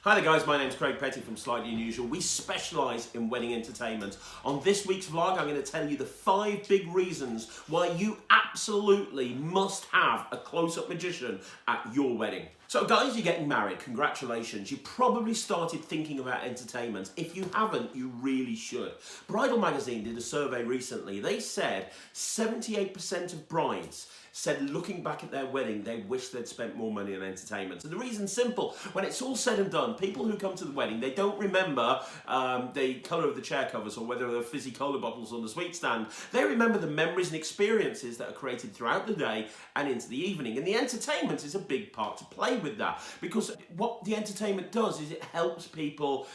Hi there guys, my name's Craig Petty from Slightly Unusual. We specialise in wedding entertainment. On this week's vlog, I'm going to tell you the 5 big reasons why you absolutely must have a close-up magician at your wedding. So guys, you're getting married, congratulations. You probably started thinking about entertainment. If you haven't, you really should. Bridal Magazine did a survey recently. They said 78% of brides said looking back at their wedding, they wish they'd spent more money on entertainment. And the reason's simple. When it's all said and done, people who come to the wedding, they don't remember the colour of the chair covers or whether there are fizzy cola bottles on the sweet stand. They remember the memories and experiences that are created throughout the day and into the evening. And the entertainment is a big part to play with that, because what the entertainment does is it helps people,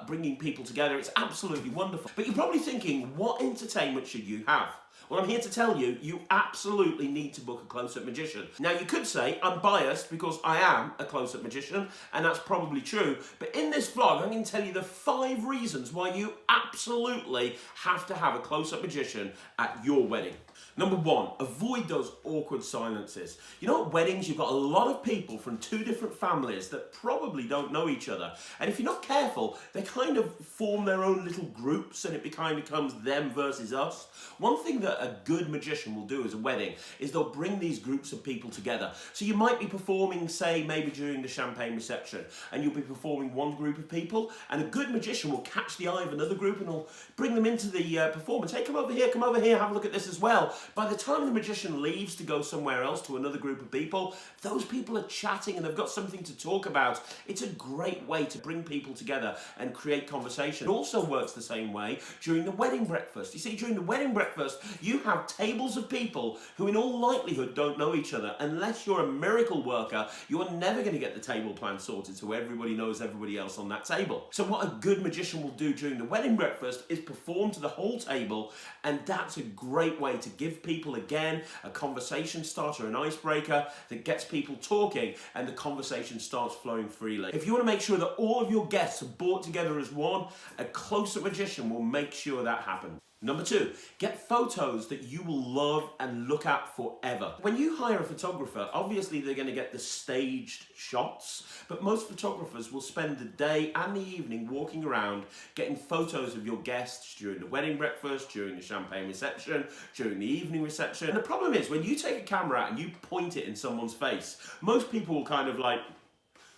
bringing people together. It's absolutely wonderful. But you're probably thinking, what entertainment should you have? Well, I'm here to tell you, you absolutely need to book a close-up magician. Now, you could say I'm biased because I am a close-up magician, and that's probably true. But in this vlog, I'm going to tell you the 5 reasons why you absolutely have to have a close-up magician at your wedding. Number 1, avoid those awkward silences. You know, at weddings, you've got a lot of people from 2 different families that probably don't know each other. And if you're not careful, they kind of form their own little groups and it kind of becomes them versus us. One thing that a good magician will do as a wedding is they'll bring these groups of people together. So you might be performing, say, maybe during the champagne reception, and you'll be performing one group of people, and a good magician will catch the eye of another group and will bring them into the performance. Hey, come over here, have a look at this as well. By the time the magician leaves to go somewhere else to another group of people, those people are chatting and they've got something to talk about. It's a great way to bring people together and create conversation. It also works the same way during the wedding breakfast. You see, during the wedding breakfast, you have tables of people who in all likelihood don't know each other. Unless you're a miracle worker, you are never going to get the table plan sorted so everybody knows everybody else on that table. So what a good magician will do during the wedding breakfast is perform to the whole table, and that's a great way to give people, again, a conversation starter, an icebreaker that gets people talking and the conversation starts flowing freely. If you want to make sure that all of your guests are brought together as one, a close-up magician will make sure that happens. Number 2, get photos that you will love and look at forever. When you hire a photographer, obviously they're going to get the staged shots, but most photographers will spend the day and the evening walking around getting photos of your guests during the wedding breakfast, during the champagne reception, during the evening reception. And the problem is, when you take a camera out and you point it in someone's face, most people will kind of like,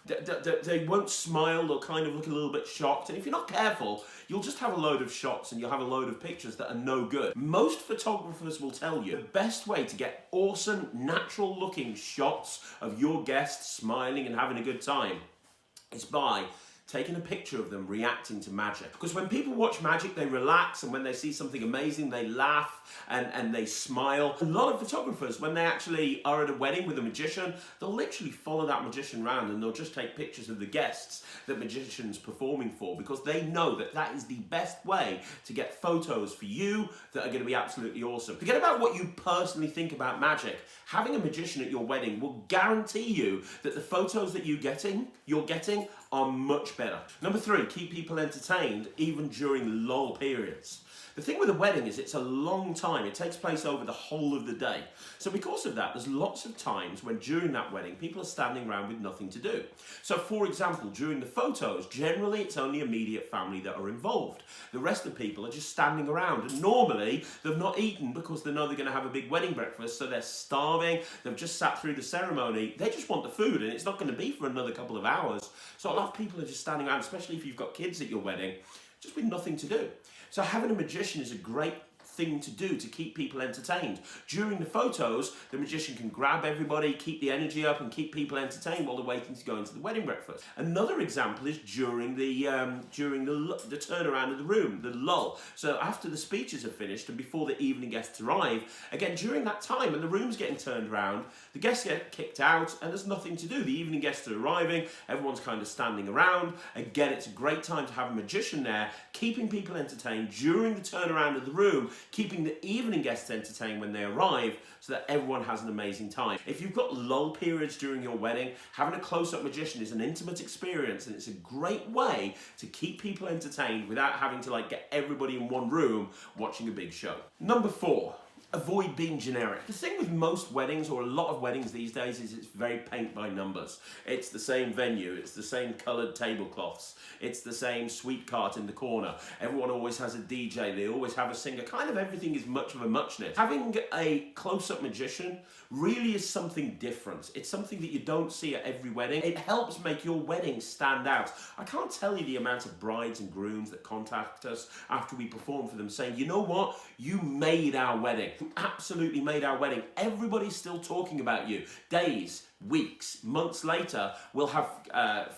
they won't smile, they'll kind of look a little bit shocked, and if you're not careful, you'll just have a load of shots and you'll have a load of pictures that are no good. Most photographers will tell you the best way to get awesome, natural looking shots of your guests smiling and having a good time is by taking a picture of them reacting to magic. Because when people watch magic, they relax, and when they see something amazing, they laugh and they smile. A lot of photographers, when they actually are at a wedding with a magician, they'll literally follow that magician around and they'll just take pictures of the guests that magician's performing for, because they know that that is the best way to get photos for you that are going to be absolutely awesome. Forget about what you personally think about magic. Having a magician at your wedding will guarantee you that the photos that you're getting are much better. Number 3, keep people entertained even during lull periods. The thing with a wedding is it's a long time. It takes place over the whole of the day. So because of that, there's lots of times when during that wedding, people are standing around with nothing to do. So for example, during the photos, generally it's only immediate family that are involved. The rest of the people are just standing around, and normally they've not eaten because they know they're going to have a big wedding breakfast, so they're starving, they've just sat through the ceremony, they just want the food, and it's not going to be for another couple of hours. So a lot of people are just standing around, especially if you've got kids at your wedding, just with nothing to do. So having a magician is a great thing to do to keep people entertained. During the photos, the magician can grab everybody, keep the energy up, and keep people entertained while they're waiting to go into the wedding breakfast. Another example is during the turnaround of the room, the lull. So after the speeches are finished and before the evening guests arrive, again during that time, and the room's getting turned around, the guests get kicked out and there's nothing to do. The evening guests are arriving, everyone's kind of standing around. Again, it's a great time to have a magician there, keeping people entertained during the turnaround of the room, keeping the evening guests entertained when they arrive, so that everyone has an amazing time. If you've got lull periods during your wedding, having a close-up magician is an intimate experience, and it's a great way to keep people entertained without having to get everybody in one room watching a big show. Number 4, avoid being generic. The thing with most weddings, or a lot of weddings these days, is it's very paint by numbers. It's the same venue, it's the same coloured tablecloths, it's the same sweet cart in the corner. Everyone always has a DJ, they always have a singer. Kind of everything is much of a muchness. Having a close-up magician really is something different. It's something that you don't see at every wedding. It helps make your wedding stand out. I can't tell you the amount of brides and grooms that contact us after we perform for them saying, you know what, you made our wedding. You absolutely made our wedding. Everybody's still talking about you. Days, weeks, months later, we'll have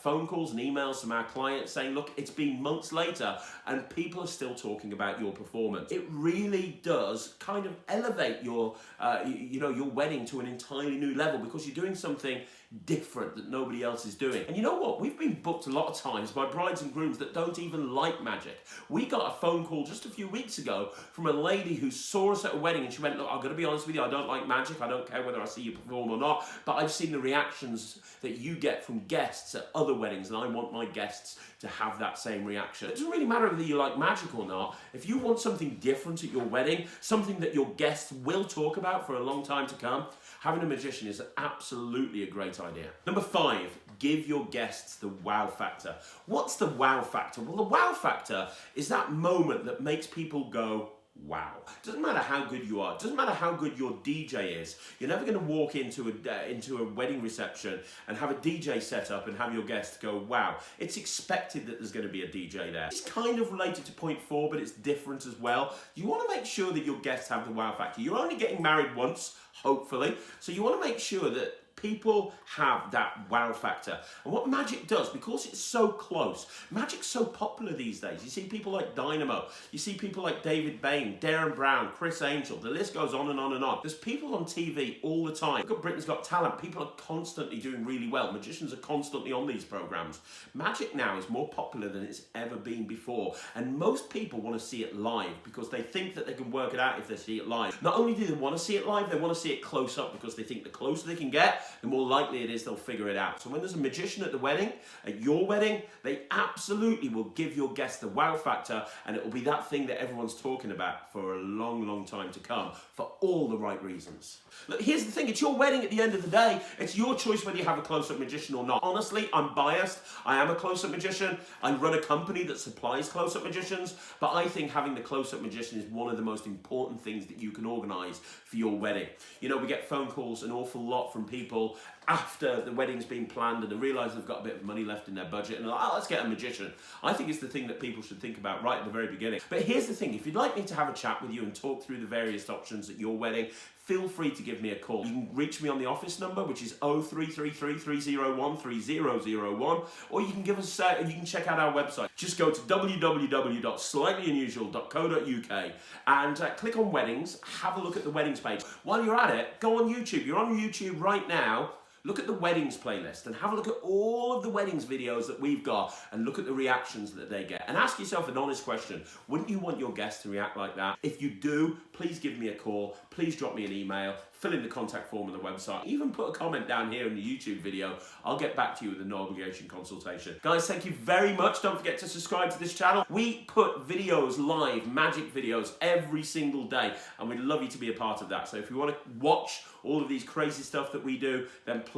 phone calls and emails from our clients saying, look, it's been months later and people are still talking about your performance. It really does kind of elevate your, your wedding to an entirely new level because you're doing something different that nobody else is doing. And you know what? We've been booked a lot of times by brides and grooms that don't even like magic. We got a phone call just a few weeks ago from a lady who saw us at a wedding and she went, look, I'm going to be honest with you, I don't like magic. I don't care whether I see you perform or not, but I've seen the reactions that you get from guests at other weddings and I want my guests to have that same reaction. It doesn't really matter whether you like magic or not. If you want something different at your wedding, something that your guests will talk about for a long time to come, having a magician is absolutely a great idea. Number 5, give your guests the wow factor. What's the wow factor? Well, the wow factor is that moment that makes people go, wow. Doesn't matter how good you are. Doesn't matter how good your DJ is. You're never going to walk into a wedding reception and have a DJ set up and have your guests go, wow. It's expected that there's going to be a DJ there. It's kind of related to point 4, but it's different as well. You want to make sure that your guests have the wow factor. You're only getting married once, hopefully. So you want to make sure that people have that wow factor. And what magic does, because it's so close, magic's so popular these days. You see people like Dynamo, you see people like David Bain, Darren Brown, Chris Angel, the list goes on and on and on. There's people on TV all the time. Look at Britain's Got Talent. People are constantly doing really well. Magicians are constantly on these programs. Magic now is more popular than it's ever been before. And most people want to see it live because they think that they can work it out if they see it live. Not only do they want to see it live, they want to see it close up because they think the closer they can get, the more likely it is they'll figure it out. So when there's a magician at the wedding, at your wedding, they absolutely will give your guests the wow factor, and it will be that thing that everyone's talking about for a long, long time to come for all the right reasons. Look, here's the thing, it's your wedding at the end of the day. It's your choice whether you have a close-up magician or not. Honestly, I'm biased. I am a close-up magician. I run a company that supplies close-up magicians, but I think having the close-up magician is one of the most important things that you can organise for your wedding. You know, we get phone calls an awful lot from people after the wedding's been planned and they realise they've got a bit of money left in their budget and they're like, oh, let's get a magician. I think it's the thing that people should think about right at the very beginning. But here's the thing, if you'd like me to have a chat with you and talk through the various options at your wedding, feel free to give me a call. You can reach me on the office number, which is 0333 301 3001, or you can give us you can check out our website. Just go to www.slightlyanusual.co.uk and click on weddings, have a look at the weddings page. While you're at it, go on YouTube. You're on YouTube right now. Look at the weddings playlist and have a look at all of the weddings videos that we've got and look at the reactions that they get. And ask yourself an honest question. Wouldn't you want your guests to react like that? If you do, please give me a call. Please drop me an email. Fill in the contact form on the website. Even put a comment down here in the YouTube video. I'll get back to you with a no obligation consultation. Guys, thank you very much. Don't forget to subscribe to this channel. We put videos live, magic videos, every single day. And we'd love you to be a part of that. So if you want to watch all of these crazy stuff that we do, then please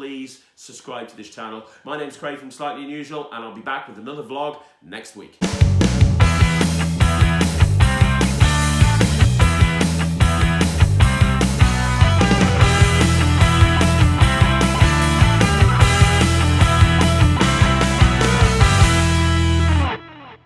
subscribe to this channel. My name's Craig from Slightly Unusual, and I'll be back with another vlog next week.